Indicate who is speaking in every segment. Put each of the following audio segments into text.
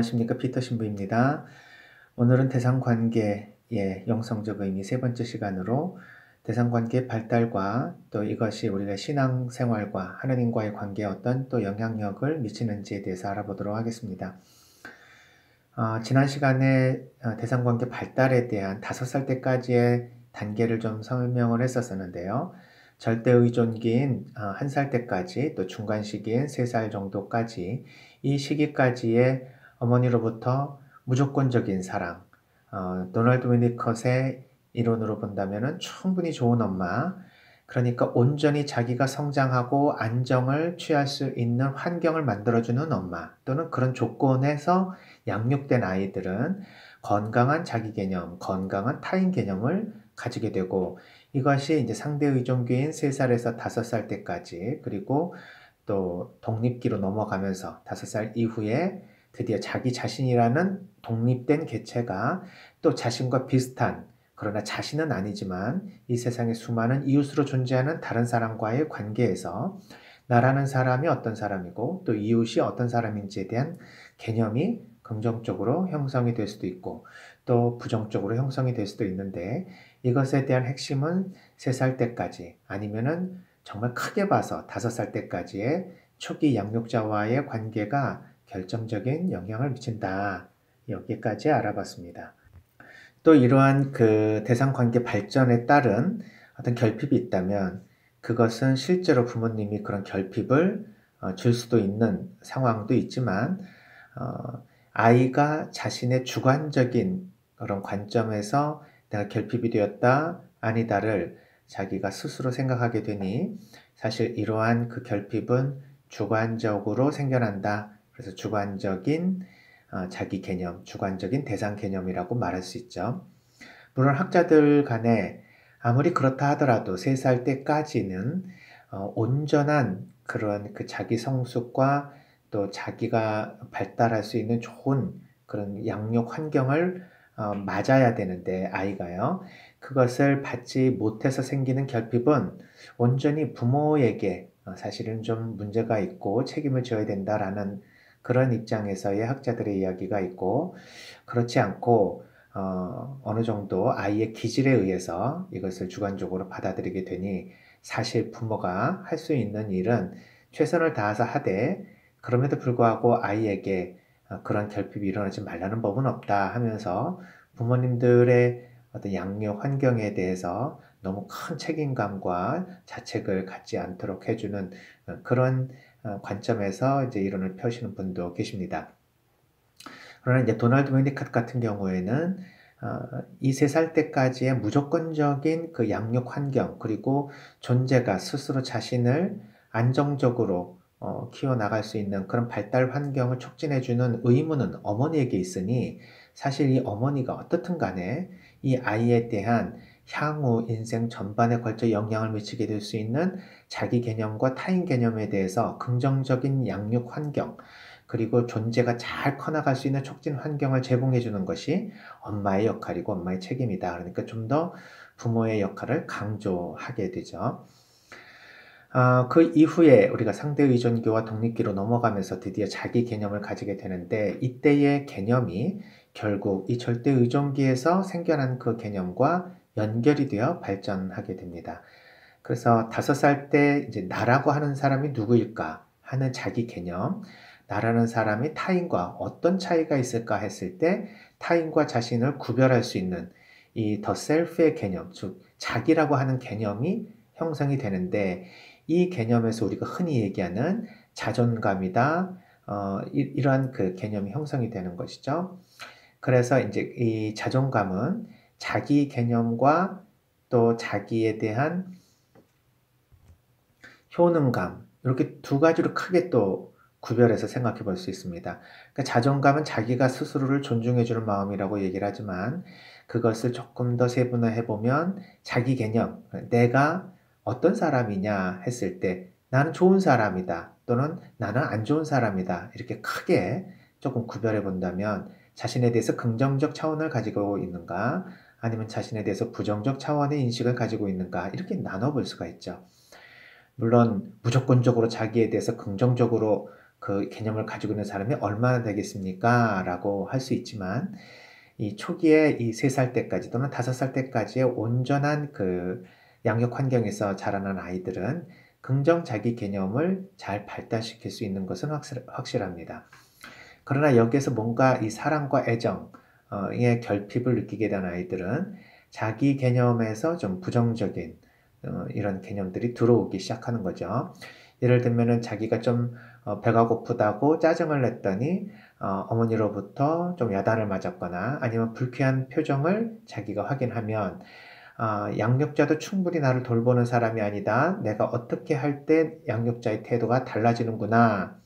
Speaker 1: 안녕하십니까. 피터 신부입니다. 오늘은 대상관계의 영성적 의미 세 번째 시간으로 대상관계의 발달과 또 이것이 우리가 신앙생활과 하나님과의 관계에 어떤 또 영향력을 미치는지에 대해서 알아보도록 하겠습니다. 지난 시간에 대상관계 발달에 대한 5살 때까지의 단계를 좀 설명을 했었는데요. 절대의존기인 1살 때까지 또 중간 시기인 3살 정도까지 이 시기까지의 어머니로부터 무조건적인 사랑, 도널드 위니컷의 이론으로 본다면 충분히 좋은 엄마, 그러니까 온전히 자기가 성장하고 안정을 취할 수 있는 환경을 만들어주는 엄마 또는 그런 조건에서 양육된 아이들은 건강한 자기 개념, 건강한 타인 개념을 가지게 되고 이것이 이제 상대 의존기인 3살에서 5살 때까지 그리고 또 독립기로 넘어가면서 5살 이후에 드디어 자기 자신이라는 독립된 개체가 또 자신과 비슷한 그러나 자신은 아니지만 이 세상에 수많은 이웃으로 존재하는 다른 사람과의 관계에서 나라는 사람이 어떤 사람이고 또 이웃이 어떤 사람인지에 대한 개념이 긍정적으로 형성이 될 수도 있고 또 부정적으로 형성이 될 수도 있는데 이것에 대한 핵심은 3살 때까지 아니면은 정말 크게 봐서 5살 때까지의 초기 양육자와의 관계가 결정적인 영향을 미친다. 여기까지 알아봤습니다. 또 이러한 그 대상관계 발전에 따른 어떤 결핍이 있다면 그것은 실제로 부모님이 그런 결핍을 줄 수도 있는 상황도 있지만 아이가 자신의 주관적인 그런 관점에서 내가 결핍이 되었다, 아니다를 자기가 스스로 생각하게 되니 사실 이러한 그 결핍은 주관적으로 생겨난다. 그래서 주관적인 자기 개념, 주관적인 대상 개념이라고 말할 수 있죠. 물론 학자들 간에 아무리 그렇다 하더라도 3살 때까지는 온전한 그런 그 자기 성숙과 또 자기가 발달할 수 있는 좋은 그런 양육 환경을 맞아야 되는데 아이가요. 그것을 받지 못해서 생기는 결핍은 온전히 부모에게 사실은 좀 문제가 있고 책임을 져야 된다라는 그런 입장에서의 학자들의 이야기가 있고 그렇지 않고 어느 정도 아이의 기질에 의해서 이것을 주관적으로 받아들이게 되니 사실 부모가 할 수 있는 일은 최선을 다해서 하되 그럼에도 불구하고 아이에게 그런 결핍이 일어나지 말라는 법은 없다 하면서 부모님들의 어떤 양육 환경에 대해서 너무 큰 책임감과 자책을 갖지 않도록 해주는 그런 관점에서 이제 이론을 펴시는 분도 계십니다. 그러나 이제 도널드 위니컷 같은 경우에는 이 3살 때까지의 무조건적인 그 양육 환경 그리고 존재가 스스로 자신을 안정적으로 키워나갈 수 있는 그런 발달 환경을 촉진해주는 의무는 어머니에게 있으니 사실 이 어머니가 어떻든 간에 이 아이에 대한 향후 인생 전반에 걸쳐 영향을 미치게 될 수 있는 자기 개념과 타인 개념에 대해서 긍정적인 양육 환경 그리고 존재가 잘 커나갈 수 있는 촉진 환경을 제공해 주는 것이 엄마의 역할이고 엄마의 책임이다. 그러니까 좀 더 부모의 역할을 강조하게 되죠. 그 이후에 우리가 상대 의존기와 독립기로 넘어가면서 드디어 자기 개념을 가지게 되는데 이때의 개념이 결국 이 절대 의존기에서 생겨난 그 개념과 연결이 되어 발전하게 됩니다. 그래서 5살 때 이제 나라고 하는 사람이 누구일까 하는 자기 개념, 나라는 사람이 타인과 어떤 차이가 있을까 했을 때 타인과 자신을 구별할 수 있는 이 더 셀프의 개념, 즉 자기라고 하는 개념이 형성이 되는데 이 개념에서 우리가 흔히 얘기하는 자존감이다. 이러한 그 개념이 형성이 되는 것이죠. 그래서 이제 이 자존감은 자기 개념과 또 자기에 대한 효능감 이렇게 두 가지로 크게 또 구별해서 생각해 볼 수 있습니다. 그러니까 자존감은 자기가 스스로를 존중해 주는 마음이라고 얘기를 하지만 그것을 조금 더 세분화해 보면 자기 개념, 내가 어떤 사람이냐 했을 때 나는 좋은 사람이다 또는 나는 안 좋은 사람이다 이렇게 크게 조금 구별해 본다면 자신에 대해서 긍정적 차원을 가지고 있는가 아니면 자신에 대해서 부정적 차원의 인식을 가지고 있는가 이렇게 나눠 볼 수가 있죠. 물론 무조건적으로 자기에 대해서 긍정적으로 그 개념을 가지고 있는 사람이 얼마나 되겠습니까? 라고 할 수 있지만 이 초기에 이 3살 때까지 또는 5살 때까지의 온전한 그 양육 환경에서 자라난 아이들은 긍정 자기 개념을 잘 발달시킬 수 있는 것은 확실합니다. 그러나 여기에서 뭔가 이 사랑과 애정의 결핍을 느끼게 된 아이들은 자기 개념에서 좀 부정적인 이런 개념들이 들어오기 시작하는 거죠. 예를 들면은 자기가 좀 배가 고프다고 짜증을 냈더니 어머니로부터 좀 야단을 맞았거나 아니면 불쾌한 표정을 자기가 확인하면 양육자도 충분히 나를 돌보는 사람이 아니다. 내가 어떻게 할 때 양육자의 태도가 달라지는구나.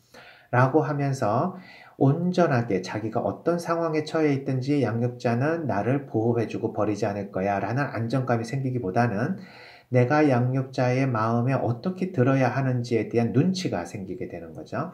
Speaker 1: 라고 하면서 온전하게 자기가 어떤 상황에 처해 있든지 양육자는 나를 보호해주고 버리지 않을 거야 라는 안정감이 생기기보다는 내가 양육자의 마음에 어떻게 들어야 하는지에 대한 눈치가 생기게 되는 거죠.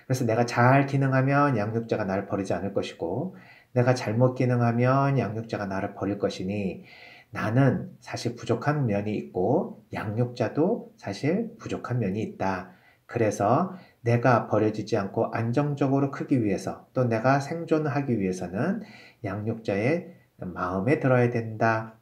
Speaker 1: 그래서 내가 잘 기능하면 양육자가 나를 버리지 않을 것이고 내가 잘못 기능하면 양육자가 나를 버릴 것이니 나는 사실 부족한 면이 있고 양육자도 사실 부족한 면이 있다. 그래서 내가 버려지지 않고 안정적으로 크기 위해서 또 내가 생존하기 위해서는 양육자의 마음에 들어야 된다.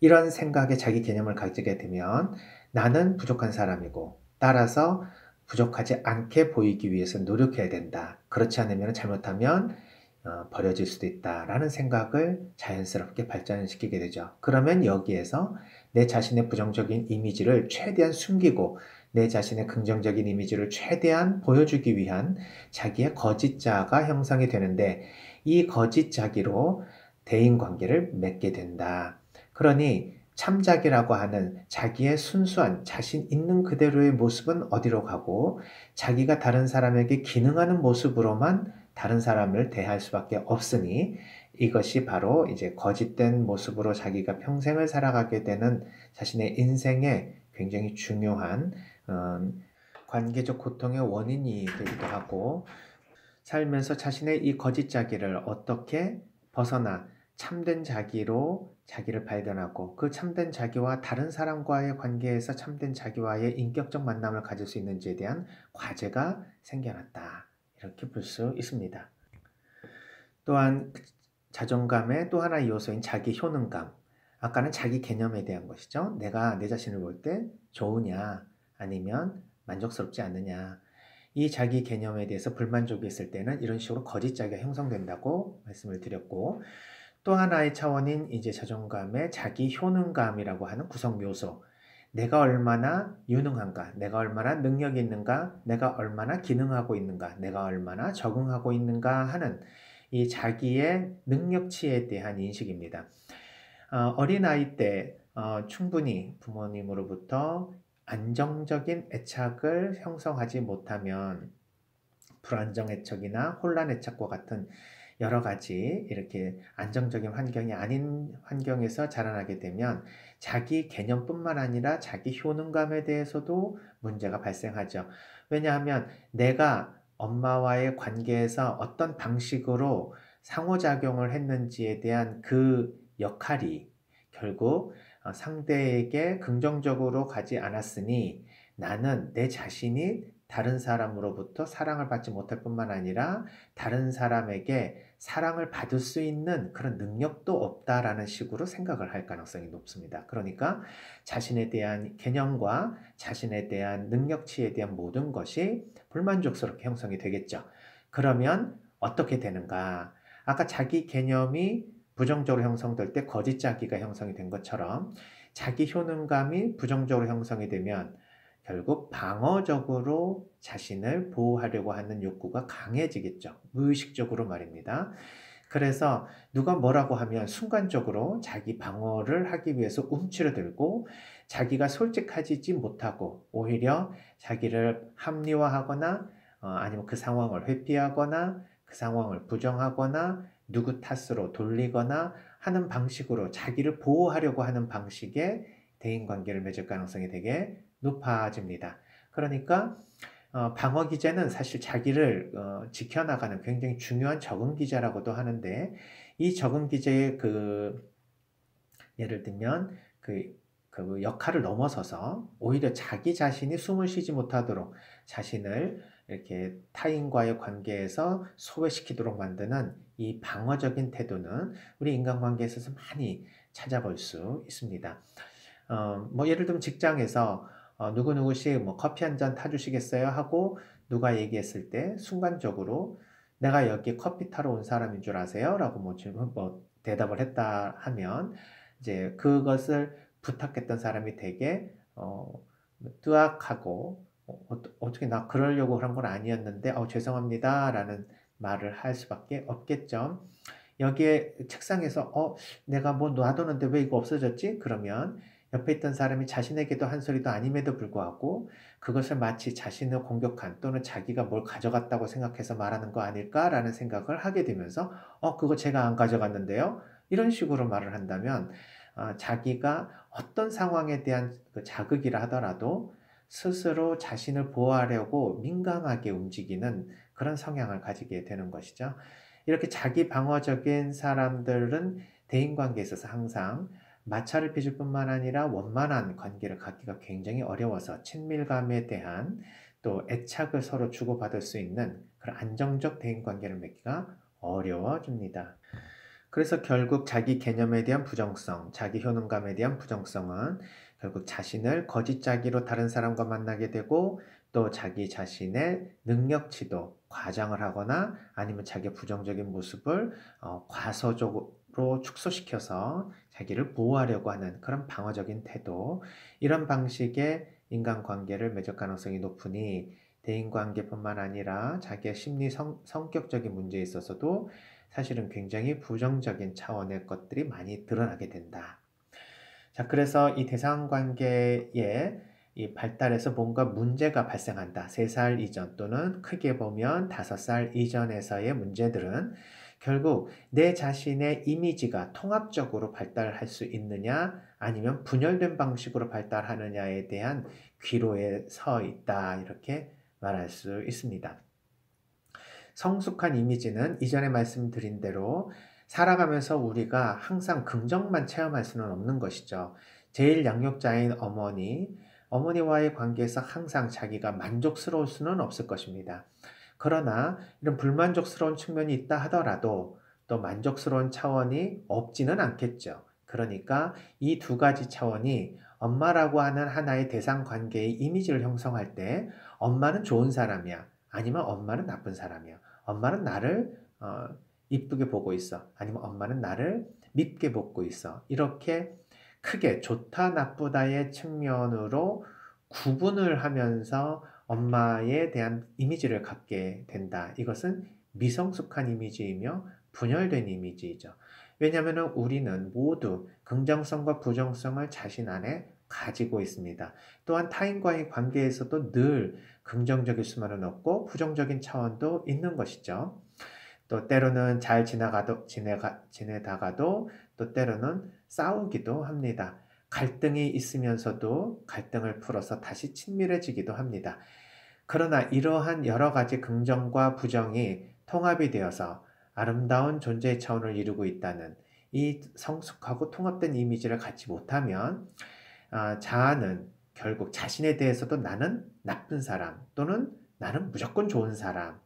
Speaker 1: 이런 생각에 자기 개념을 가지게 되면 나는 부족한 사람이고 따라서 부족하지 않게 보이기 위해서 노력해야 된다. 그렇지 않으면 잘못하면 버려질 수도 있다라는 생각을 자연스럽게 발전시키게 되죠. 그러면 여기에서 내 자신의 부정적인 이미지를 최대한 숨기고 내 자신의 긍정적인 이미지를 최대한 보여주기 위한 자기의 거짓자가 형성이 되는데 이 거짓자기로 대인관계를 맺게 된다. 그러니 참자기라고 하는 자기의 순수한 자신 있는 그대로의 모습은 어디로 가고 자기가 다른 사람에게 기능하는 모습으로만 다른 사람을 대할 수밖에 없으니 이것이 바로 이제 거짓된 모습으로 자기가 평생을 살아가게 되는 자신의 인생에 굉장히 중요한 관계적 고통의 원인이 되기도 하고 살면서 자신의 이 거짓 자기를 어떻게 벗어나 참된 자기로 자기를 발견하고 그 참된 자기와 다른 사람과의 관계에서 참된 자기와의 인격적 만남을 가질 수 있는지에 대한 과제가 생겨났다. 이렇게 볼 수 있습니다. 또한 자존감의 또 하나의 요소인 자기 효능감. 아까는 자기 개념에 대한 것이죠. 내가 내 자신을 볼 때 좋으냐 아니면 만족스럽지 않느냐. 이 자기 개념에 대해서 불만족이 있을 때는 이런 식으로 거짓 자기가 형성된다고 말씀을 드렸고 또 하나의 차원인 이제 자존감의 자기 효능감이라고 하는 구성 요소. 내가 얼마나 유능한가, 내가 얼마나 능력이 있는가, 내가 얼마나 기능하고 있는가, 내가 얼마나 적응하고 있는가 하는 이 자기의 능력치에 대한 인식입니다. 어린아이 때 충분히 부모님으로부터 안정적인 애착을 형성하지 못하면 불안정 애착이나 혼란 애착과 같은 여러 가지 이렇게 안정적인 환경이 아닌 환경에서 자라나게 되면 자기 개념뿐만 아니라 자기 효능감에 대해서도 문제가 발생하죠. 왜냐하면 내가 엄마와의 관계에서 어떤 방식으로 상호작용을 했는지에 대한 그 역할이 결국 상대에게 긍정적으로 가지 않았으니 나는 내 자신이 다른 사람으로부터 사랑을 받지 못할 뿐만 아니라 다른 사람에게 사랑을 받을 수 있는 그런 능력도 없다라는 식으로 생각을 할 가능성이 높습니다. 그러니까 자신에 대한 개념과 자신에 대한 능력치에 대한 모든 것이 불만족스럽게 형성이 되겠죠. 그러면 어떻게 되는가? 아까 자기 개념이 부정적으로 형성될 때 거짓 자기가 형성이 된 것처럼 자기 효능감이 부정적으로 형성이 되면 결국 방어적으로 자신을 보호하려고 하는 욕구가 강해지겠죠. 무의식적으로 말입니다. 그래서 누가 뭐라고 하면 순간적으로 자기 방어를 하기 위해서 움츠러들고 자기가 솔직해지지 못하고 오히려 자기를 합리화하거나 아니면 그 상황을 회피하거나 그 상황을 부정하거나 누구 탓으로 돌리거나 하는 방식으로 자기를 보호하려고 하는 방식의 대인관계를 맺을 가능성이 되게 높아집니다. 그러니까 방어 기제는 사실 자기를 지켜나가는 굉장히 중요한 적응 기제라고도 하는데 이 적응 기제의 예를 들면 그 역할을 넘어서서 오히려 자기 자신이 숨을 쉬지 못하도록 자신을 이렇게 타인과의 관계에서 소외시키도록 만드는 이 방어적인 태도는 우리 인간관계에 있어서 많이 찾아볼 수 있습니다. 뭐 예를 들면 직장에서 누구누구씩 뭐 커피 한 잔 타주시겠어요? 하고 누가 얘기했을 때 순간적으로 내가 여기 커피 타러 온 사람인 줄 아세요? 라고 뭐 질문, 뭐 대답을 했다 하면 이제 그것을 부탁했던 사람이 되게 뜨악하고 어떻게 나 그러려고 그런 건 아니었는데 죄송합니다 라는 말을 할 수밖에 없겠죠. 여기에 책상에서 내가 뭐 놔두는데 왜 이거 없어졌지? 그러면 옆에 있던 사람이 자신에게도 한 소리도 아님에도 불구하고 그것을 마치 자신을 공격한 또는 자기가 뭘 가져갔다고 생각해서 말하는 거 아닐까라는 생각을 하게 되면서 그거 제가 안 가져갔는데요. 이런 식으로 말을 한다면 자기가 어떤 상황에 대한 그 자극이라 하더라도 스스로 자신을 보호하려고 민감하게 움직이는 그런 성향을 가지게 되는 것이죠. 이렇게 자기 방어적인 사람들은 대인관계에 있어서 항상 마찰을 빚을 뿐만 아니라 원만한 관계를 갖기가 굉장히 어려워서 친밀감에 대한 또 애착을 서로 주고받을 수 있는 그런 안정적 대인관계를 맺기가 어려워집니다. 그래서 결국 자기 개념에 대한 부정성, 자기 효능감에 대한 부정성은 결국 자신을 거짓자기로 다른 사람과 만나게 되고 또 자기 자신의 능력치도 과장을 하거나 아니면 자기의 부정적인 모습을 과소적으로 축소시켜서 자기를 보호하려고 하는 그런 방어적인 태도, 이런 방식의 인간관계를 맺을 가능성이 높으니 대인관계뿐만 아니라 자기의 심리 성격적인 문제에 있어서도 사실은 굉장히 부정적인 차원의 것들이 많이 드러나게 된다. 자, 그래서 이 대상관계의 이 발달에서 뭔가 문제가 발생한다. 3살 이전 또는 크게 보면 5살 이전에서의 문제들은 결국 내 자신의 이미지가 통합적으로 발달할 수 있느냐 아니면 분열된 방식으로 발달하느냐에 대한 귀로에 서 있다. 이렇게 말할 수 있습니다. 성숙한 이미지는 이전에 말씀드린 대로 살아가면서 우리가 항상 긍정만 체험할 수는 없는 것이죠. 제일 양육자인 어머니와의 관계에서 항상 자기가 만족스러울 수는 없을 것입니다. 그러나 이런 불만족스러운 측면이 있다 하더라도 또 만족스러운 차원이 없지는 않겠죠. 그러니까 이 두 가지 차원이 엄마라고 하는 하나의 대상 관계의 이미지를 형성할 때 엄마는 좋은 사람이야. 아니면 엄마는 나쁜 사람이야. 엄마는 나를 이쁘게 보고 있어. 아니면 엄마는 나를 밉게 보고 있어. 이렇게 크게 좋다 나쁘다의 측면으로 구분을 하면서 엄마에 대한 이미지를 갖게 된다. 이것은 미성숙한 이미지이며 분열된 이미지이죠. 왜냐하면 우리는 모두 긍정성과 부정성을 자신 안에 가지고 있습니다. 또한 타인과의 관계에서도 늘 긍정적일 수만은 없고 부정적인 차원도 있는 것이죠. 또 때로는 잘 지내다가도 또 때로는 싸우기도 합니다. 갈등이 있으면서도 갈등을 풀어서 다시 친밀해지기도 합니다. 그러나 이러한 여러 가지 긍정과 부정이 통합이 되어서 아름다운 존재의 차원을 이루고 있다는 이 성숙하고 통합된 이미지를 갖지 못하면 자아는 결국 자신에 대해서도 나는 나쁜 사람 또는 나는 무조건 좋은 사람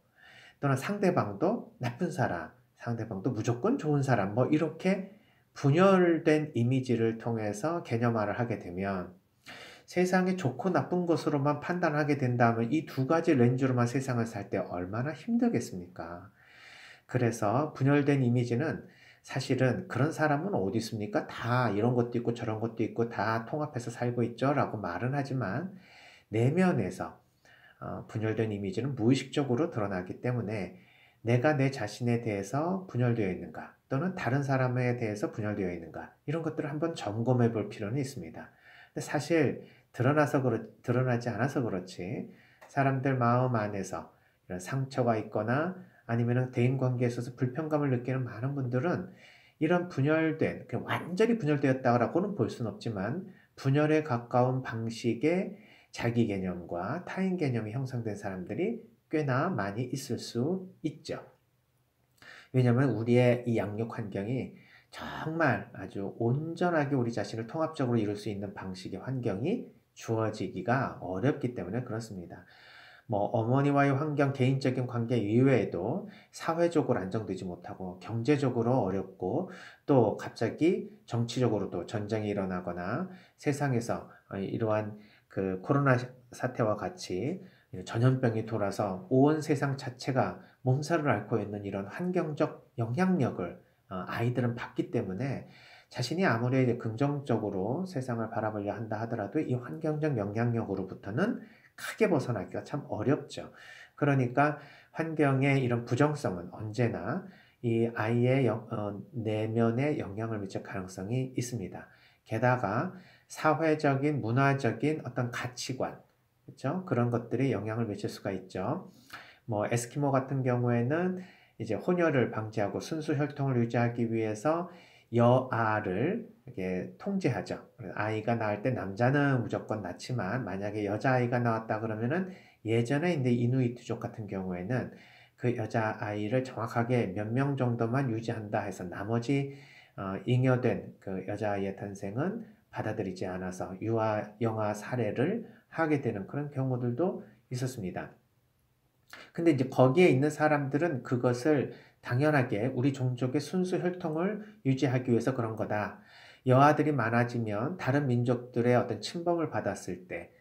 Speaker 1: 또는 상대방도 나쁜 사람, 상대방도 무조건 좋은 사람 뭐 이렇게 분열된 이미지를 통해서 개념화를 하게 되면 세상이 좋고 나쁜 것으로만 판단하게 된다면 이 두 가지 렌즈로만 세상을 살 때 얼마나 힘들겠습니까? 그래서 분열된 이미지는 사실은 그런 사람은 어디 있습니까? 다 이런 것도 있고 저런 것도 있고 다 통합해서 살고 있죠 라고 말은 하지만 내면에서 분열된 이미지는 무의식적으로 드러나기 때문에 내가 내 자신에 대해서 분열되어 있는가 또는 다른 사람에 대해서 분열되어 있는가 이런 것들을 한번 점검해 볼 필요는 있습니다. 근데 사실 드러나지 않아서 그렇지 사람들 마음 안에서 이런 상처가 있거나 아니면 대인관계에 있어서 불편감을 느끼는 많은 분들은 이런 분열된, 완전히 분열되었다고는 볼 수는 없지만 분열에 가까운 방식의 자기 개념과 타인 개념이 형성된 사람들이 꽤나 많이 있을 수 있죠. 왜냐하면 우리의 이 양육 환경이 정말 아주 온전하게 우리 자신을 통합적으로 이룰 수 있는 방식의 환경이 주어지기가 어렵기 때문에 그렇습니다. 뭐 어머니와의 환경, 개인적인 관계 이외에도 사회적으로 안정되지 못하고 경제적으로 어렵고 또 갑자기 정치적으로도 전쟁이 일어나거나 세상에서 이러한 그 코로나 사태와 같이 전염병이 돌아서 온 세상 자체가 몸살을 앓고 있는 이런 환경적 영향력을 아이들은 받기 때문에 자신이 아무리 이제 긍정적으로 세상을 바라보려 한다 하더라도 이 환경적 영향력으로부터는 크게 벗어나기가 참 어렵죠. 그러니까 환경의 이런 부정성은 언제나 이 아이의 내면에 영향을 미칠 가능성이 있습니다. 게다가 사회적인, 문화적인 어떤 가치관, 그렇죠? 그런 것들이 영향을 미칠 수가 있죠. 뭐 에스키모 같은 경우에는 이제 혼혈을 방지하고 순수 혈통을 유지하기 위해서 여아를 이렇게 통제하죠. 아이가 낳을 때 남자는 무조건 낳지만 만약에 여자아이가 나왔다 그러면은 예전에 이제 이누이트족 같은 경우에는 그 여자아이를 정확하게 몇 명 정도만 유지한다 해서 나머지 잉여된 그 여자아이의 탄생은 받아들이지 않아서 영아 살해를 하게 되는 그런 경우들도 있었습니다. 근데 이제 거기에 있는 사람들은 그것을 당연하게 우리 종족의 순수 혈통을 유지하기 위해서 그런 거다. 여아들이 많아지면 다른 민족들의 어떤 침범을 받았을 때,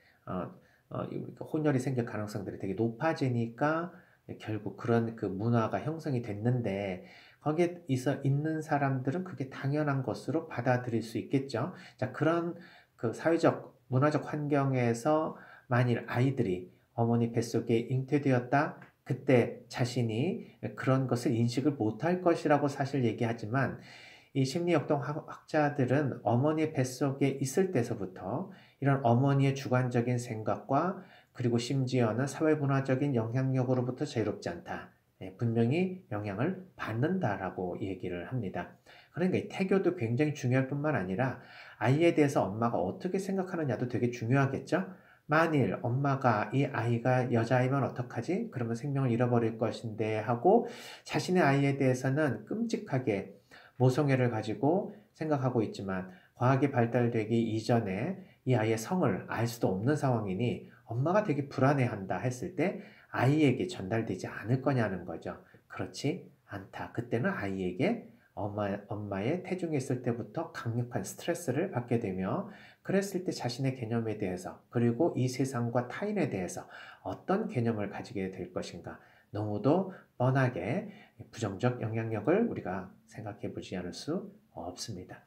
Speaker 1: 혼혈이 생길 가능성들이 되게 높아지니까 결국 그런 그 문화가 형성이 됐는데, 거기에 있는 사람들은 그게 당연한 것으로 받아들일 수 있겠죠. 자, 그런 그 사회적, 문화적 환경에서 만일 아이들이 어머니 뱃속에 잉태되었다. 그때 자신이 그런 것을 인식을 못할 것이라고 사실 얘기하지만 이 심리역동 학자들은 어머니의 뱃속에 있을 때서부터 이런 어머니의 주관적인 생각과 그리고 심지어는 사회문화적인 영향력으로부터 자유롭지 않다. 분명히 영향을 받는다라고 얘기를 합니다. 그러니까 이 태교도 굉장히 중요할 뿐만 아니라 아이에 대해서 엄마가 어떻게 생각하느냐도 되게 중요하겠죠? 만일 엄마가 이 아이가 여자아이면 어떡하지? 그러면 생명을 잃어버릴 것인데 하고 자신의 아이에 대해서는 끔찍하게 모성애를 가지고 생각하고 있지만 과학이 발달되기 이전에 이 아이의 성을 알 수도 없는 상황이니 엄마가 되게 불안해한다 했을 때 아이에게 전달되지 않을 거냐는 거죠. 그렇지 않다. 그때는 아이에게 엄마의 태중에 있을 때부터 강력한 스트레스를 받게 되며 그랬을 때 자신의 개념에 대해서 그리고 이 세상과 타인에 대해서 어떤 개념을 가지게 될 것인가 너무도 뻔하게 부정적 영향력을 우리가 생각해 보지 않을 수 없습니다.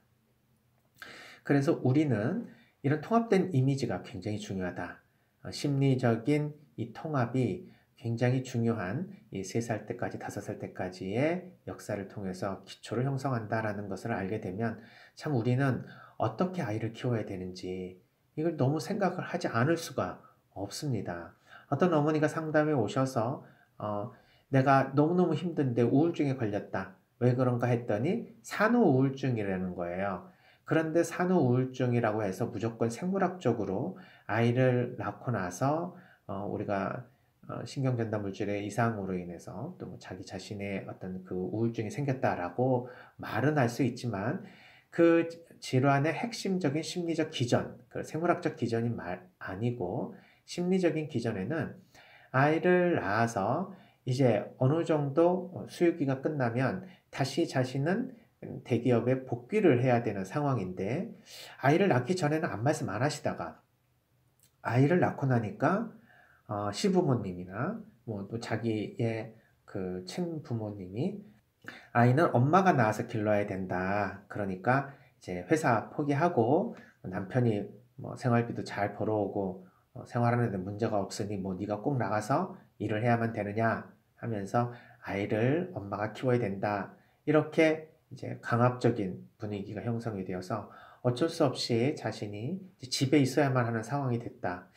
Speaker 1: 그래서 우리는 이런 통합된 이미지가 굉장히 중요하다. 심리적인 이 통합이 굉장히 중요한 이 3살 때까지 5살 때까지의 역사를 통해서 기초를 형성한다라는 것을 알게 되면 참 우리는 어떻게 아이를 키워야 되는지 이걸 너무 생각을 하지 않을 수가 없습니다. 어떤 어머니가 상담에 오셔서 내가 너무너무 힘든데 우울증에 걸렸다. 왜 그런가 했더니 산후우울증이라는 거예요. 그런데 산후우울증이라고 해서 무조건 생물학적으로 아이를 낳고 나서 우리가 신경전달 물질의 이상으로 인해서 또뭐 자기 자신의 어떤 그 우울증이 생겼다라고 말은 할 수 있지만 그 질환의 핵심적인 심리적 기전, 그 생물학적 기전이 아니고 심리적인 기전에는 아이를 낳아서 이제 어느 정도 수유기가 끝나면 다시 자신은 대기업에 복귀를 해야 되는 상황인데 아이를 낳기 전에는 아무 말씀 안 하시다가 아이를 낳고 나니까 시부모님이나 뭐 또 자기의 그 친부모님이 아이는 엄마가 낳아서 길러야 된다. 그러니까 이제 회사 포기하고 남편이 뭐 생활비도 잘 벌어오고 생활하는 데 문제가 없으니 뭐 네가 꼭 나가서 일을 해야만 되느냐 하면서 아이를 엄마가 키워야 된다. 이렇게 이제 강압적인 분위기가 형성이 되어서 어쩔 수 없이 자신이 집에 있어야만 하는 상황이 됐다.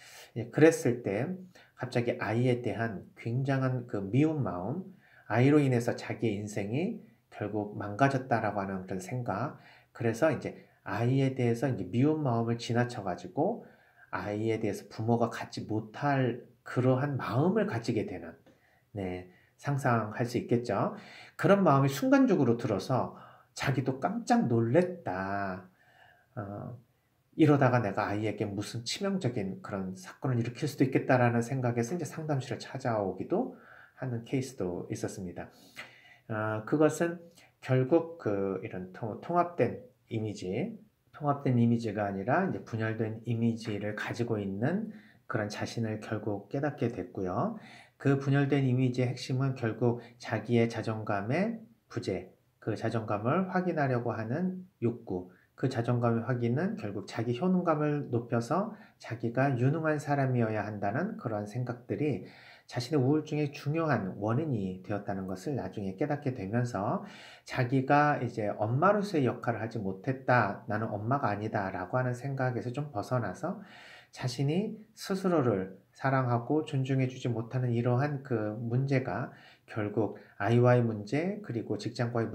Speaker 1: 그랬을 때 갑자기 아이에 대한 굉장한 그 미운 마음, 아이로 인해서 자기의 인생이 결국 망가졌다라고 하는 그런 생각. 그래서 이제 아이에 대해서 이제 미운 마음을 지나쳐가지고 아이에 대해서 부모가 갖지 못할 그러한 마음을 가지게 되는, 네, 상상할 수 있겠죠. 그런 마음이 순간적으로 들어서 자기도 깜짝 놀랬다. 어, 이러다가 내가 아이에게 무슨 치명적인 그런 사건을 일으킬 수도 있겠다라는 생각에서 이제 상담실을 찾아오기도 하는 케이스도 있었습니다. 그것은 결국 이런 통합된 이미지가 아니라 이제 분열된 이미지를 가지고 있는 그런 자신을 결국 깨닫게 됐고요. 그 분열된 이미지의 핵심은 결국 자기의 자존감의 부재, 그 자존감을 확인하려고 하는 욕구, 그 자존감의 확인은 결국 자기 효능감을 높여서 자기가 유능한 사람이어야 한다는 그런 생각들이 자신의 우울증의 중요한 원인이 되었다는 것을 나중에 깨닫게 되면서 자기가 이제 엄마로서의 역할을 하지 못했다, 나는 엄마가 아니다라고 하는 생각에서 좀 벗어나서 자신이 스스로를 사랑하고 존중해주지 못하는 이러한 그 문제가 결국 아이와의 문제, 그리고 직장과의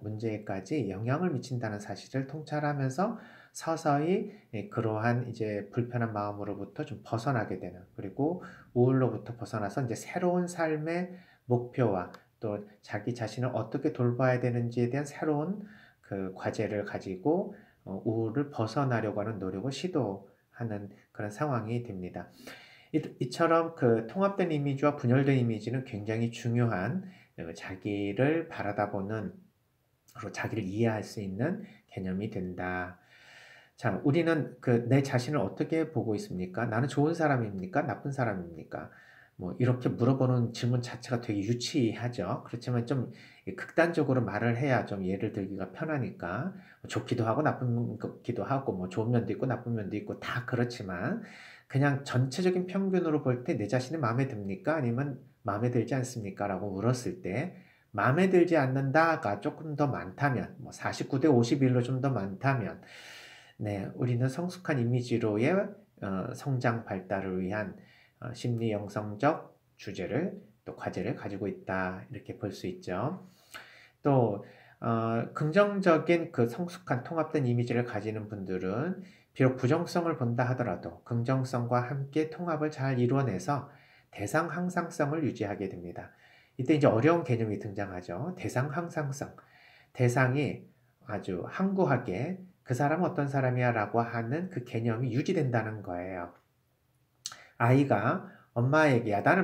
Speaker 1: 문제까지 영향을 미친다는 사실을 통찰하면서 서서히 그러한 이제 불편한 마음으로부터 좀 벗어나게 되는, 그리고 우울로부터 벗어나서 이제 새로운 삶의 목표와 또 자기 자신을 어떻게 돌봐야 되는지에 대한 새로운 그 과제를 가지고 우울을 벗어나려고 하는 노력을 시도하는 그런 상황이 됩니다. 이처럼 그 통합된 이미지와 분열된 이미지는 굉장히 중요한 자기를 바라다 보는, 그리고 자기를 이해할 수 있는 개념이 된다. 자, 우리는 내 자신을 어떻게 보고 있습니까? 나는 좋은 사람입니까? 나쁜 사람입니까? 뭐 이렇게 물어보는 질문 자체가 되게 유치하죠. 그렇지만 좀 극단적으로 말을 해야 좀 예를 들기가 편하니까, 좋기도 하고 나쁘기도 하고 뭐 좋은 면도 있고 나쁜 면도 있고 다 그렇지만, 그냥 전체적인 평균으로 볼 때 내 자신이 마음에 듭니까? 아니면 마음에 들지 않습니까? 라고 물었을 때 마음에 들지 않는다가 조금 더 많다면, 뭐 49대 51로 좀 더 많다면, 네, 우리는 성숙한 이미지로의 성장 발달을 위한 심리 영성적 주제를, 또 과제를 가지고 있다, 이렇게 볼 수 있죠. 또 긍정적인 그 성숙한 통합된 이미지를 가지는 분들은 비록 부정성을 본다 하더라도 긍정성과 함께 통합을 잘 이루어내서 대상 항상성을 유지하게 됩니다. 이때 이제 어려운 개념이 등장하죠. 대상 항상성. 대상이 아주 항구하게 그 사람은 어떤 사람이야 라고 하는 그 개념이 유지된다는 거예요. 아이가 엄마에게 야단을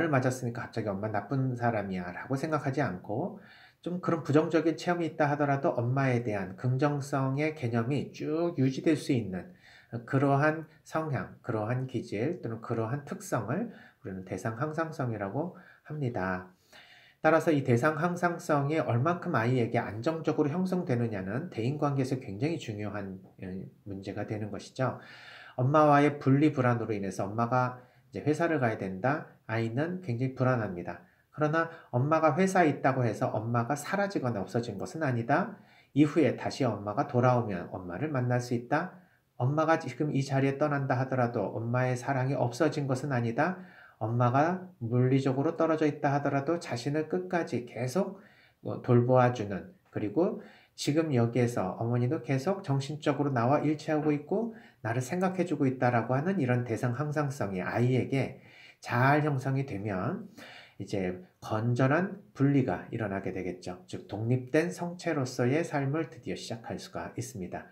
Speaker 1: 맞았으니까 갑자기 엄마 나쁜 사람이야 라고 생각하지 않고, 좀 그런 부정적인 체험이 있다 하더라도 엄마에 대한 긍정성의 개념이 쭉 유지될 수 있는 그러한 성향, 그러한 기질 또는 그러한 특성을 우리는 대상 항상성이라고 합니다. 따라서 이 대상 항상성이 얼만큼 아이에게 안정적으로 형성되느냐는 대인관계에서 굉장히 중요한 문제가 되는 것이죠. 엄마와의 분리 불안으로 인해서 엄마가 이제 회사를 가야 된다. 아이는 굉장히 불안합니다. 그러나 엄마가 회사에 있다고 해서 엄마가 사라지거나 없어진 것은 아니다. 이후에 다시 엄마가 돌아오면 엄마를 만날 수 있다. 엄마가 지금 이 자리에 떠난다 하더라도 엄마의 사랑이 없어진 것은 아니다. 엄마가 물리적으로 떨어져 있다 하더라도 자신을 끝까지 계속 돌보아주는, 그리고 지금 여기에서 어머니도 계속 정신적으로 나와 일치하고 있고 나를 생각해주고 있다라고 하는 이런 대상 항상성이 아이에게 잘 형성이 되면 이제 건전한 분리가 일어나게 되겠죠. 즉 독립된 성체로서의 삶을 드디어 시작할 수가 있습니다.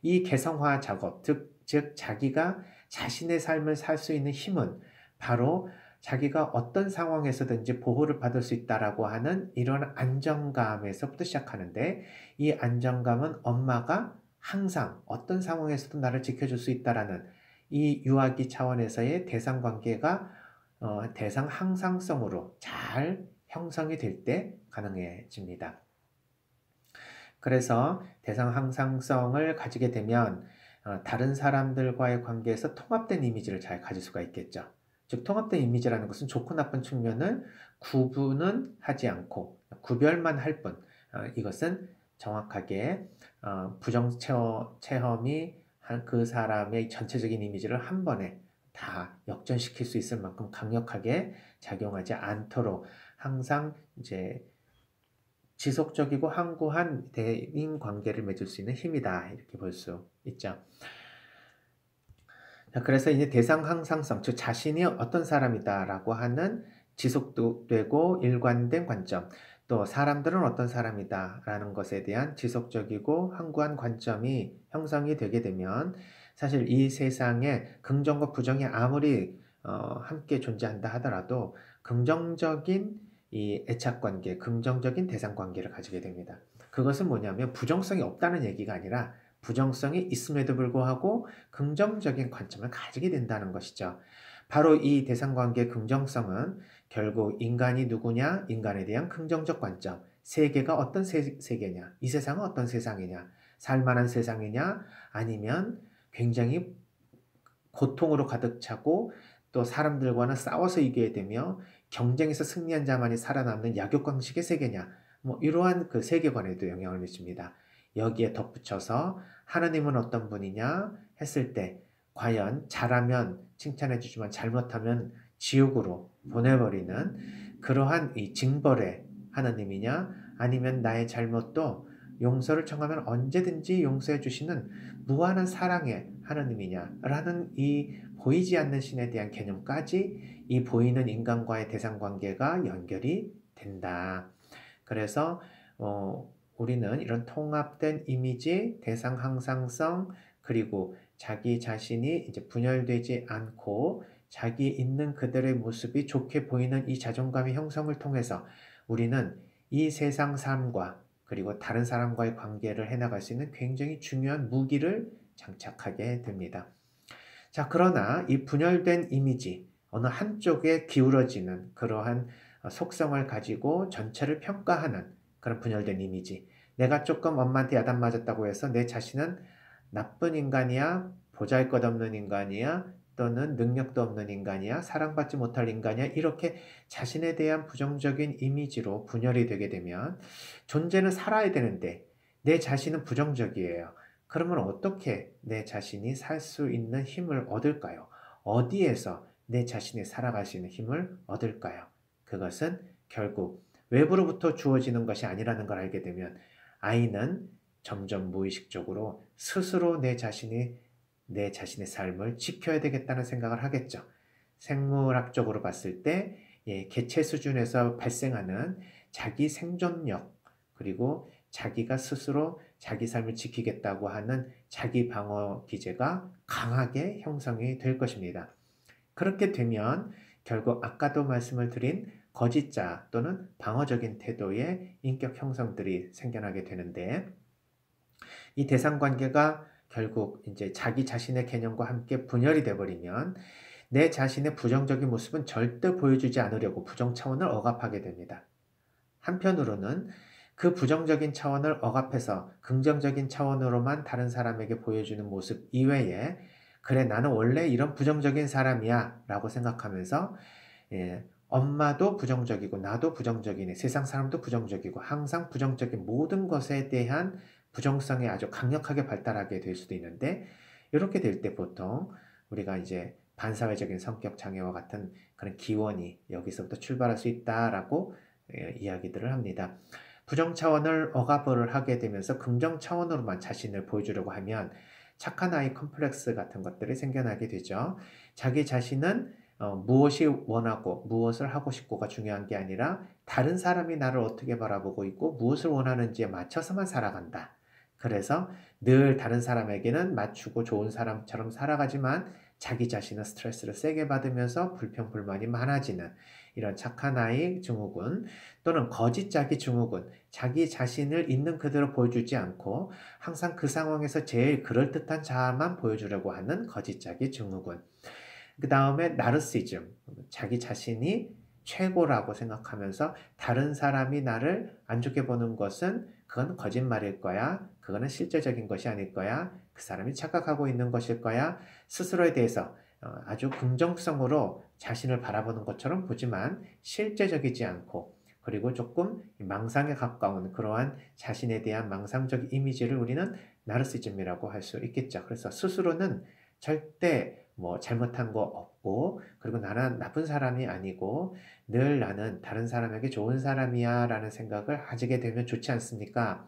Speaker 1: 이 개성화 작업, 즉 자기가 자신의 삶을 살 수 있는 힘은 바로 자기가 어떤 상황에서든지 보호를 받을 수 있다라고 하는 이런 안정감에서부터 시작하는데, 이 안정감은 엄마가 항상 어떤 상황에서도 나를 지켜줄 수 있다라는 이 유아기 차원에서의 대상 관계가 대상 항상성으로 잘 형성이 될 때 가능해집니다. 그래서 대상 항상성을 가지게 되면 다른 사람들과의 관계에서 통합된 이미지를 잘 가질 수가 있겠죠. 즉 통합된 이미지라는 것은 좋고 나쁜 측면을 구분은 하지 않고 구별만 할 뿐, 이것은 정확하게 부정 체험이 그 사람의 전체적인 이미지를 한 번에 다 역전시킬 수 있을 만큼 강력하게 작용하지 않도록 항상 이제 지속적이고 항구한 대인 관계를 맺을 수 있는 힘이다, 이렇게 볼 수 있죠. 그래서 이제 대상 항상성, 즉 자신이 어떤 사람이다라고 하는 지속되고 일관된 관점, 또 사람들은 어떤 사람이다라는 것에 대한 지속적이고 항구한 관점이 형성이 되게 되면 사실 이 세상에 긍정과 부정이 아무리 함께 존재한다 하더라도 긍정적인 이 애착관계, 긍정적인 대상관계를 가지게 됩니다. 그것은 뭐냐면 부정성이 없다는 얘기가 아니라 부정성이 있음에도 불구하고 긍정적인 관점을 가지게 된다는 것이죠. 바로 이 대상관계의 긍정성은 결국 인간이 누구냐, 인간에 대한 긍정적 관점, 세계가 어떤 세계냐, 이 세상은 어떤 세상이냐, 살만한 세상이냐, 아니면 굉장히 고통으로 가득 차고 또 사람들과는 싸워서 이겨야 되며 경쟁에서 승리한 자만이 살아남는 약육강식의 세계냐, 뭐 이러한 그 세계관에도 영향을 미칩니다. 여기에 덧붙여서 하나님은 어떤 분이냐 했을 때 과연 잘하면 칭찬해 주지만 잘못하면 지옥으로 보내버리는 그러한 이 징벌의 하나님이냐, 아니면 나의 잘못도 용서를 청하면 언제든지 용서해 주시는 무한한 사랑의 하나님이냐라는 이 보이지 않는 신에 대한 개념까지 이 보이는 인간과의 대상관계가 연결이 된다. 그래서 우리는 이런 통합된 이미지, 대상 항상성, 그리고 자기 자신이 이제 분열되지 않고 자기 있는 그들의 모습이 좋게 보이는 이 자존감의 형성을 통해서 우리는 이 세상 삶과 그리고 다른 사람과의 관계를 해나갈 수 있는 굉장히 중요한 무기를 장착하게 됩니다. 자, 그러나 이 분열된 이미지, 어느 한쪽에 기울어지는 그러한 속성을 가지고 전체를 평가하는 그런 분열된 이미지. 내가 조금 엄마한테 야단 맞았다고 해서 내 자신은 나쁜 인간이야, 보잘것없는 인간이야, 또는 능력도 없는 인간이야, 사랑받지 못할 인간이야, 이렇게 자신에 대한 부정적인 이미지로 분열이 되게 되면 존재는 살아야 되는데 내 자신은 부정적이에요. 그러면 어떻게 내 자신이 살 수 있는 힘을 얻을까요? 어디에서 내 자신이 살아갈 수 있는 힘을 얻을까요? 그것은 결국 외부로부터 주어지는 것이 아니라는 걸 알게 되면 아이는 점점 무의식적으로 스스로 내 자신의 삶을 지켜야 되겠다는 생각을 하겠죠. 생물학적으로 봤을 때 개체 수준에서 발생하는 자기 생존력, 그리고 자기가 스스로 자기 삶을 지키겠다고 하는 자기 방어 기제가 강하게 형성이 될 것입니다. 그렇게 되면 결국 아까도 말씀을 드린 거짓자 또는 방어적인 태도의 인격 형성들이 생겨나게 되는데, 이 대상 관계가 결국 이제 자기 자신의 개념과 함께 분열이 되어버리면 내 자신의 부정적인 모습은 절대 보여주지 않으려고 부정 차원을 억압하게 됩니다. 한편으로는 그 부정적인 차원을 억압해서 긍정적인 차원으로만 다른 사람에게 보여주는 모습 이외에, 그래 나는 원래 이런 부정적인 사람이야 라고 생각하면서 엄마도 부정적이고 나도 부정적이네, 세상 사람도 부정적이고 항상 부정적인 모든 것에 대한 부정성이 아주 강력하게 발달하게 될 수도 있는데, 이렇게 될 때 보통 우리가 이제 반사회적인 성격 장애와 같은 그런 기원이 여기서부터 출발할 수 있다라고 이야기들을 합니다. 부정 차원을 억압을 하게 되면서 긍정 차원으로만 자신을 보여주려고 하면 착한 아이 컴플렉스 같은 것들이 생겨나게 되죠. 자기 자신은 무엇이 원하고 무엇을 하고 싶고가 중요한 게 아니라 다른 사람이 나를 어떻게 바라보고 있고 무엇을 원하는지에 맞춰서만 살아간다. 그래서 늘 다른 사람에게는 맞추고 좋은 사람처럼 살아가지만 자기 자신은 스트레스를 세게 받으면서 불평불만이 많아지는 이런 착한 아이 증후군, 또는 거짓자기 증후군, 자기 자신을 있는 그대로 보여주지 않고 항상 그 상황에서 제일 그럴듯한 자아만 보여주려고 하는 거짓자기 증후군. 그 다음에 나르시즘, 자기 자신이 최고라고 생각하면서 다른 사람이 나를 안 좋게 보는 것은 그건 거짓말일 거야, 그거는 실제적인 것이 아닐 거야, 그 사람이 착각하고 있는 것일 거야, 스스로에 대해서 아주 긍정성으로 자신을 바라보는 것처럼 보지만 실제적이지 않고, 그리고 조금 망상에 가까운 그러한 자신에 대한 망상적 이미지를 우리는 나르시즘이라고 할 수 있겠죠. 그래서 스스로는 절대 뭐 잘못한 거 없고, 그리고 나는 나쁜 사람이 아니고 늘 나는 다른 사람에게 좋은 사람이야 라는 생각을 가지게 되면 좋지 않습니까?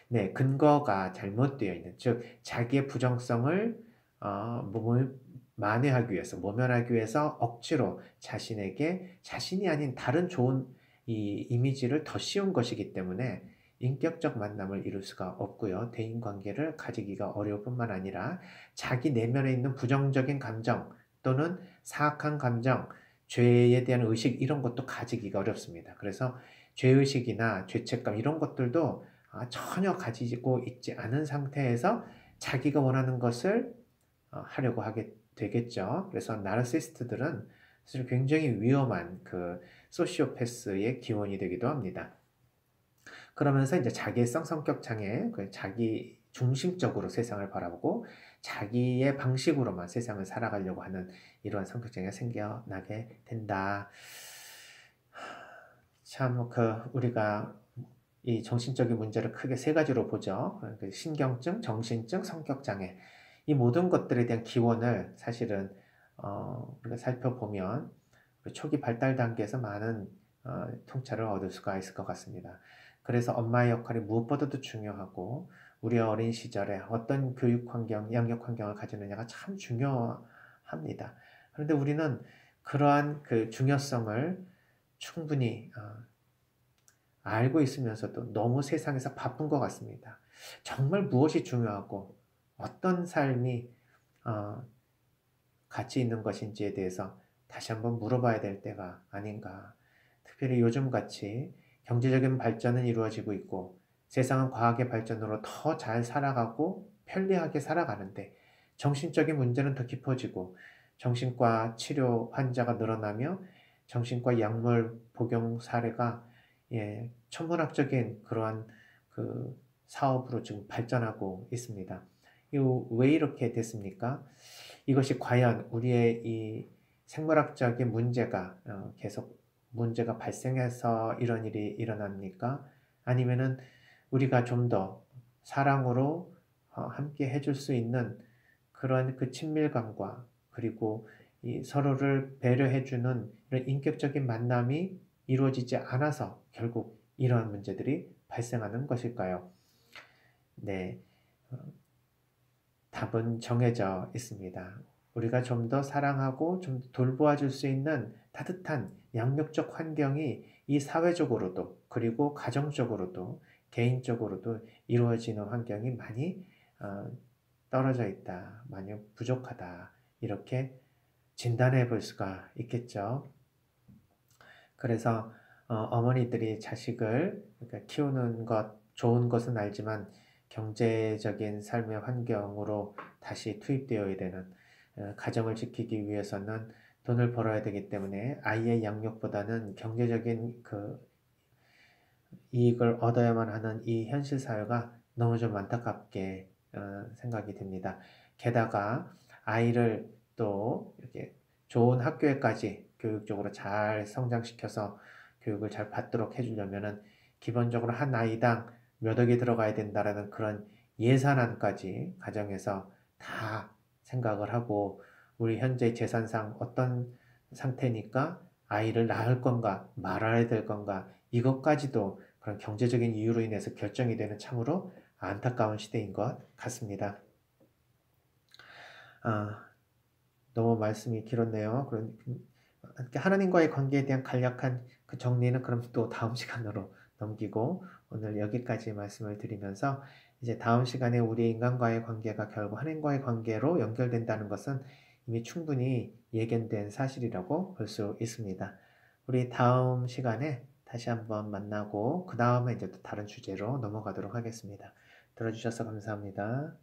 Speaker 1: 네, 근거가 잘못되어 있는, 즉 자기의 부정성을 만회하기 위해서, 모면하기 위해서 억지로 자신에게 자신이 아닌 다른 좋은 이 이미지를 더 씌운 것이기 때문에 인격적 만남을 이룰 수가 없고요. 대인관계를 가지기가 어려울 뿐만 아니라 자기 내면에 있는 부정적인 감정 또는 사악한 감정, 죄에 대한 의식 이런 것도 가지기가 어렵습니다. 그래서 죄의식이나 죄책감 이런 것들도 전혀 가지고 있지 않은 상태에서 자기가 원하는 것을 하려고 하게 되겠죠. 그래서 나르시스트들은 사실 굉장히 위험한 그 소시오패스의 기원이 되기도 합니다. 그러면서 이제 자기애성 성격 장애, 자기 중심적으로 세상을 바라보고 자기의 방식으로만 세상을 살아가려고 하는 이러한 성격 장애가 생겨나게 된다. 참, 우리가 이 정신적인 문제를 크게 세 가지로 보죠. 신경증, 정신증, 성격장애. 이 모든 것들에 대한 기원을 사실은, 우리가 살펴보면 초기 발달 단계에서 많은 통찰을 얻을 수가 있을 것 같습니다. 그래서 엄마의 역할이 무엇보다도 중요하고, 우리 어린 시절에 어떤 교육 환경, 양육 환경을 가지느냐가 참 중요합니다. 그런데 우리는 그러한 그 중요성을 충분히 알고 있으면서도 너무 세상에서 바쁜 것 같습니다. 정말 무엇이 중요하고 어떤 삶이 가치 있는 것인지에 대해서 다시 한번 물어봐야 될 때가 아닌가. 특별히 요즘같이 경제적인 발전은 이루어지고 있고 세상은 과학의 발전으로 더 잘 살아가고 편리하게 살아가는데 정신적인 문제는 더 깊어지고 정신과 치료 환자가 늘어나며 정신과 약물 복용 사례가 천문학적인 그러한 그 사업으로 지금 발전하고 있습니다. 이거 왜 이렇게 됐습니까? 이것이 과연 우리의 이 생물학적인 문제가 계속 문제가 발생해서 이런 일이 일어납니까? 아니면은 우리가 좀 더 사랑으로 함께 해줄 수 있는 그런 그 친밀감과 그리고 이 서로를 배려해주는 이런 인격적인 만남이 이루어지지 않아서 결국 이러한 문제들이 발생하는 것일까요? 네, 어, 답은 정해져 있습니다. 우리가 좀 더 사랑하고 좀 돌보아 줄 수 있는 따뜻한 양육적 환경이 이 사회적으로도 그리고 가정적으로도 개인적으로도 이루어지는 환경이 많이 어, 떨어져 있다, 많이 부족하다 이렇게 진단해 볼 수가 있겠죠. 그래서 어머니들이 자식을 그러니까 키우는 것 좋은 것은 알지만 경제적인 삶의 환경으로 다시 투입되어야 되는 가정을 지키기 위해서는 돈을 벌어야 되기 때문에 아이의 양육보다는 경제적인 그 이익을 얻어야만 하는 이 현실 사회가 너무 좀 안타깝게 생각이 됩니다. 게다가 아이를 또 이렇게 좋은 학교에까지 교육적으로 잘 성장시켜서 교육을 잘 받도록 해주려면은 기본적으로 한 아이당 몇 억이 들어가야 된다라는 그런 예산안까지 가정에서 다 생각을 하고 우리 현재 재산상 어떤 상태니까 아이를 낳을 건가 말아야 될 건가 이것까지도 그런 경제적인 이유로 인해서 결정이 되는 참으로 안타까운 시대인 것 같습니다. 아, 너무 말씀이 길었네요. 하나님과의 관계에 대한 간략한 그 정리는 그럼 또 다음 시간으로 넘기고 오늘 여기까지 말씀을 드리면서 이제 다음 시간에 우리 인간과의 관계가 결국 하나님과의 관계로 연결된다는 것은 이미 충분히 예견된 사실이라고 볼 수 있습니다. 우리 다음 시간에 다시 한번 만나고 그 다음에 이제 또 다른 주제로 넘어가도록 하겠습니다. 들어주셔서 감사합니다.